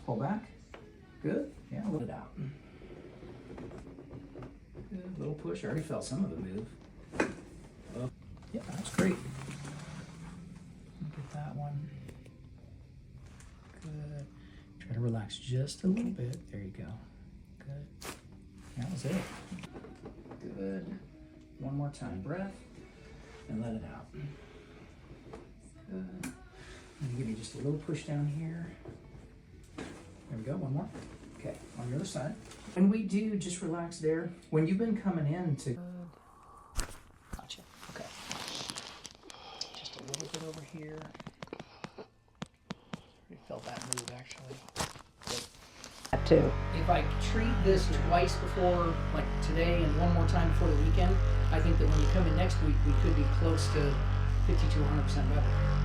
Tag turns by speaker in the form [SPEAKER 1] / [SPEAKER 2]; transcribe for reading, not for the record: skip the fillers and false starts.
[SPEAKER 1] Pull back. Good. Yeah, let it out. Good. Little push. I already felt some of it move. Oh. Yeah, that's great. Look at that one. Good. Try to relax just a little bit. There you go. Good. That was it. Good. One more time. Breath. And let it out. Good. And give me just a little push down here. There we go. One more. Okay. On the other side. When we do, just relax there. When you've been coming in to... Gotcha. Okay. Just a little bit over here. We felt that move, actually.
[SPEAKER 2] That too.
[SPEAKER 1] If I treat this twice before, like today and one more time before the weekend, I think that when you come in next week, we could be close to 50 to 100% better.